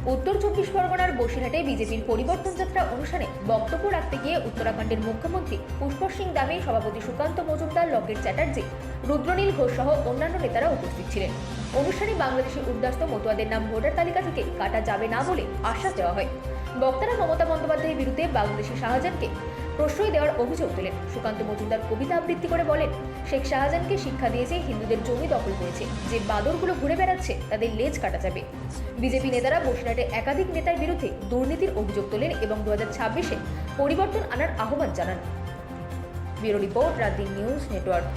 উত্তর চব্বিশ পরগনার বসিরহাটে বিজেপির পরিবর্তন যাত্রা অনুষ্ঠানে বক্তব্য রাখতে গিয়ে উত্তরাখণ্ডের মুখ্যমন্ত্রী পুষ্কর সিং ধামি, সভাপতি সুকান্ত মজুমদার, লকেট চ্যাটার্জি, রুদ্রনীল ঘোষ সহ অন্যান্য নেতারা উপস্থিত ছিলেন। অনুষ্ঠানে বাংলাদেশি উদ্বাস্তু মতুয়াদের নাম ভোটার তালিকা থেকে কাটা যাবে না বলে আশ্বাস দেওয়া হয়। বক্তারা মমতা বন্দ্যোপাধ্যায়ের বিরুদ্ধে বাংলাদেশি শাহজাহানকে প্রশ্রয় দেওয়ার অভিযোগ তোলেন। সুকান্ত মজুমদার কবিতা আবৃত্তি করে বলেন, শেখ শাহজাহানকে শিক্ষা দিয়েছে হিন্দুদের জমি দখল করেছে, যে বাদরগুলো ঘুরে বেড়াচ্ছে তাদের লেজ কাটা যাবে। বিজেপি নেতারা বসিরহাটে একাধিক নেতার বিরুদ্ধে দুর্নীতির অভিযোগ তোলেন এবং 2026-এ পরিবর্তন আনার আহ্বান জানান। ব্যুরো রিপোর্ট, রাত-দিন news network.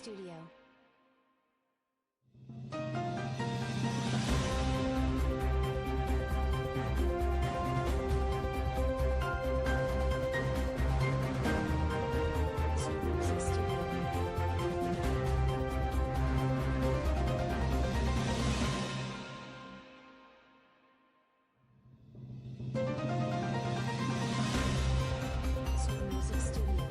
Studio. Music Studio. Music Studio. Music Studio.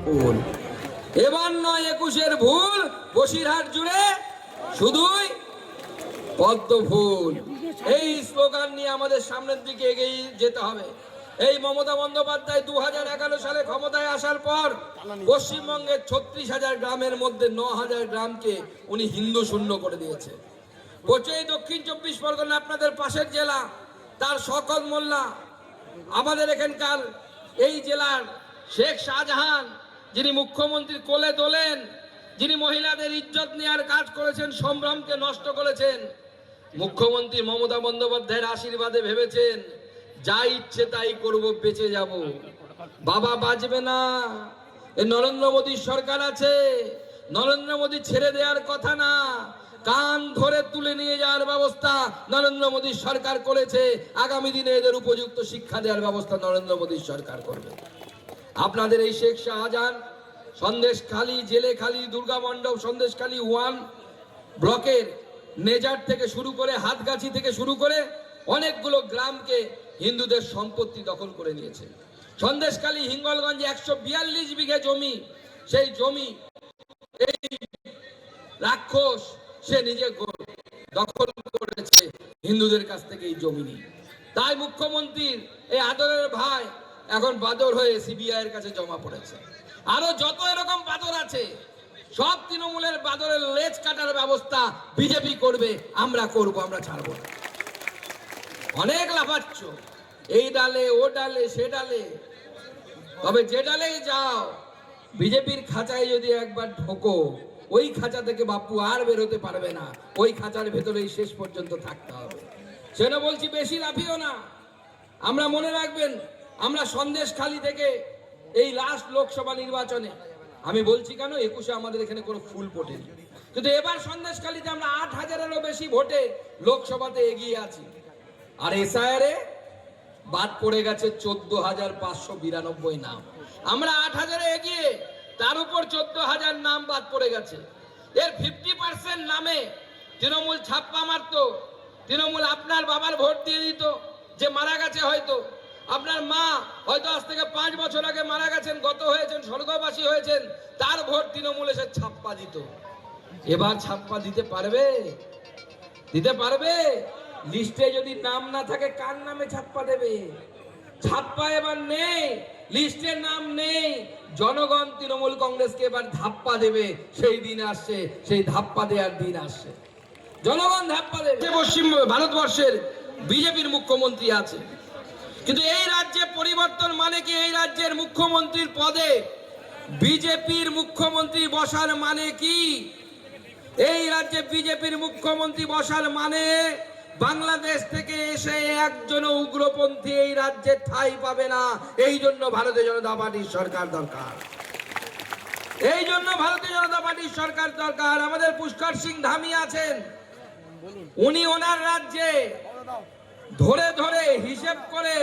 ভুল এবার নয় 21-এর ভুল, বসিরহাট জুড়ে শুধুই পদ্ম ফুল। এই স্লোগান নিয়ে আমাদের সামনের দিকে এগিয়ে যেতে হবে। এই মমতা বন্দ্যোপাধ্যায় 2011 সালে ক্ষমতায় আসার পর পশ্চিমবঙ্গের 36,000 গ্রামের মধ্যে 9,000 গ্রামকে উনি হিন্দু শূন্য করে দিয়েছে। এই দক্ষিণ 24 পরগনা আপনাদের পাশের জেলা, তার সকল মোল্লা আমাদের এখানকার এই জেলার শেখ শাহজাহান, যিনি মুখ্যমন্ত্রীর কোলে তোলেন, যিনি মহিলাদের ইজ্জত নেওয়ার কাজ করেছেন, সম্ভ্রমকে নষ্ট করেছেন, মুখ্যমন্ত্রী মমতা বন্দ্যোপাধ্যায়ের আশীর্বাদে ভেবেছেন যা ইচ্ছে তাই করব, বেঁচে যাব। বাবা বাঁচবে না, এ নরেন্দ্র মোদীর সরকার আছে, নরেন্দ্র মোদী ছেড়ে দেওয়ার কথা না, কান ধরে তুলে নিয়ে যাওয়ার ব্যবস্থা নরেন্দ্র মোদীর সরকার করেছে। আগামী দিনে এদের উপযুক্ত শিক্ষা দেওয়ার ব্যবস্থা নরেন্দ্র মোদীর সরকার করবে। আপনাদের এই শেখ শাহজাহান সন্দেশখালী, জেলেখালী, দুর্গা মণ্ডপ, সন্দেশখালী 1 ব্লকের নেজার থেকে শুরু করে হাতগাছি থেকে শুরু করে অনেকগুলো গ্রামকে হিন্দুদের সম্পত্তি দখল করে নিয়েছে। সন্দেশখালী হিঙ্গলগঞ্জে 142 বিঘে জমি, সেই জমি এই রাক্ষস সে নিজে দখল করেছে হিন্দুদের কাছ থেকে এই জমি নিয়ে। তাই মুখ্যমন্ত্রীর এই আদরের ভাই এখন বাদর হয়ে সিবিআই এর কাছে জমা পড়েছে। আরো যত এরকম বাদর আছে সব তৃণমূলের বাদরের লেজ কাটার ব্যবস্থা বিজেপি করবে, আমরা করব, আমরা ছাড়বো না। অনেক লাফাচ্ছ এই ডালে ও ডালে সে ডালে, তবে যে ডালেই যাও বিজেপির খাঁচায় যদি একবার ঢোকো, ওই খাঁচা থেকে বাপু আর বেরোতে পারবে না, ওই খাঁচার ভেতরেই শেষ পর্যন্ত থাকতে হবে। সেজন্য বলছি বেশি লাফিও না। আমরা মনে রাখবেন, আমরা সন্দেশখালী থেকে এই লাস্ট লোকসভা নির্বাচনে, আমি বলছি কেন 21-এ আমাদের এখানে কোনো ফুল ফোটেনি, কিন্তু এবার সন্দেশখালীতে আমরা 8,000-এরও বেশি ভোটে লোকসভাতে এগিয়ে আছি। আর এসআইআরে বাদ পড়ে গেছে 14,592 নাম। আমরা 8,000-এ এগিয়ে, তার উপর 14,000 নাম বাদ পড়ে গেছে। এর 50% নামে তৃণমূল ছাপ্পা মারতো। তৃণমূল আপনার বাবার ভোট দিয়ে দিত, যে মারা গেছে, হয়তো আপনার মা হয়তো আজ থেকে 5 বছর আগে মারা গেছেন, গত হয়েছেন, স্বর্গবাসী হয়েছেন, তার ভোট তৃণমূল এসে ছাপ্পা দিত। এবার ছাপ্পা দিতে পারবে? দিতে পারবে? লিস্টে যদি নাম না থাকে কার নামে ছাপ্পা দেবে? ছাপ্পা এবার নেই, লিস্টে নাম নেই, জনগণ তৃণমূল কংগ্রেসকে এবার ধাপ্পা দেবে। সেই দিন আসছে, সেই ধাপ্পা দেওয়ার দিন আসছে, জনগণ ধাপ্পা দেবে। পশ্চিম ভারতবর্ষের বিজেপির মুখ্যমন্ত্রী আছে, কিন্তু এই রাজ্যে পরিবর্তন মানে কি? এই রাজ্যের মুখ্যমন্ত্রীর পদে বিজেপির মুখ্যমন্ত্রী বসার মানে কি? এই রাজ্যে বিজেপির মুখ্যমন্ত্রী বসার মানে বাংলাদেশ থেকে এসে একজন উগ্রপন্থী এই রাজ্যে ঠাঁই পাবে না। এই জন্য ভারতীয় জনতা পার্টির সরকার দরকার। এই জন্য ভারতীয় জনতা পার্টির সরকার দরকার। আমাদের পুষ্কর সিং ধামি আছেন, উনি ওনার রাজ্যে ধরে ধরে হিসেব করে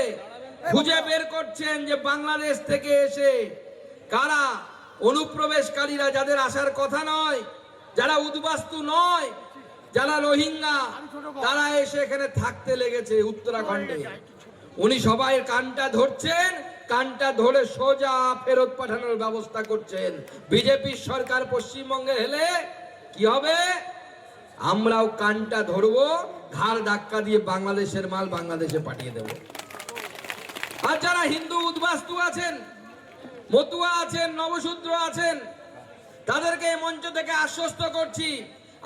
খুঁজে বের করছেন যে বাংলাদেশ থেকে এসে কারা অনুপ্রবেশকারীরা, যাদের আসার কথা নয়, যারা উদ্বাস্তু নয়, যারা রোহিঙ্গা, তারা এসে এখানে থাকতে লেগেছে উত্তরাখণ্ডে। উনি সবাই কানটা ধরছেন, কানটা ধরে সোজা ফেরত পাঠানোর ব্যবস্থা করছেন। বিজেপির সরকার পশ্চিমবঙ্গে এলে কি হবে? আমরাও কানটা ধরবো, ঘাড় ধাক্কা দিয়ে বাংলাদেশের মাল বাংলাদেশে পাঠিয়ে দেব। আর যারা হিন্দু উদ্বাস্তু আছেন, মতুয়া আছেন, নবশূদ্র আছেন, তাদেরকে এই মঞ্চ থেকে আশ্বস্ত করছি,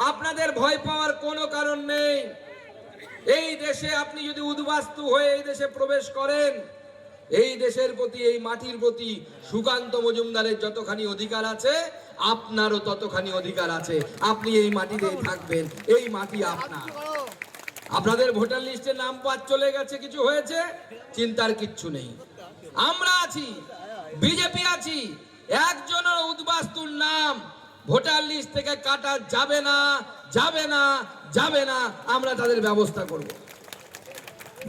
আপনাদের ভয় পাওয়ার কোনো কারণ নেই। এই দেশে আপনি যদি উদ্বাস্তু হয়ে এই দেশে প্রবেশ করেন, এই দেশের প্রতি, এই মাটির প্রতি সুকান্ত মজুমদারের যতখানি অধিকার আছে, আপনারও ততখানি অধিকার আছে। আপনি এই মাটিতেই থাকবেন, এই মাটি আপনার। আপনাদের ভোটার লিস্টে নাম বাদ চলে গেছে, কিছু হয়েছে, চিন্তার কিচ্ছু নেই। আমরা আছি, বিজেপি আছি, একজনের উদ্বাস্তুর নাম ভোটার লিস্ট থেকে কাটা যাবে না, যাবে না, যাবে না। আমরা তাদের ব্যবস্থা করব।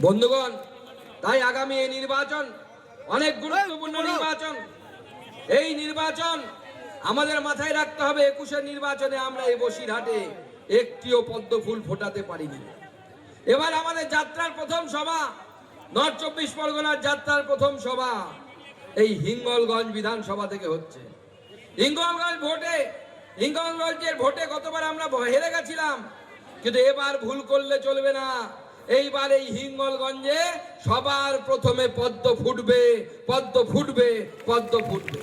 বন্ধুগণ, তাই আগামী এই নির্বাচন অনেক গুরুত্বপূর্ণ নির্বাচন। এই নির্বাচন আমাদের মাথায় রাখতে হবে, 21-এর নির্বাচনে আমরা এই বসিরহাটে একটিও পদ্ম ফুল ফোটাতে পারিনি। এবার আমাদের যাত্রার প্রথম সভা, নর্থ 24 পরগনার যাত্রার প্রথম সভা এই হিঙ্গলগঞ্জ বিধানসভা থেকে হচ্ছে। হিঙ্গলগঞ্জের ভোটে গতবার আমরা হেরে গেছিলাম, কিন্তু এবার ভুল করলে চলবে না। এইবার এই হিঙ্গলগঞ্জে সবার প্রথমে পদ্ম ফুটবে, পদ্ম ফুটবে, পদ্ম ফুটবে।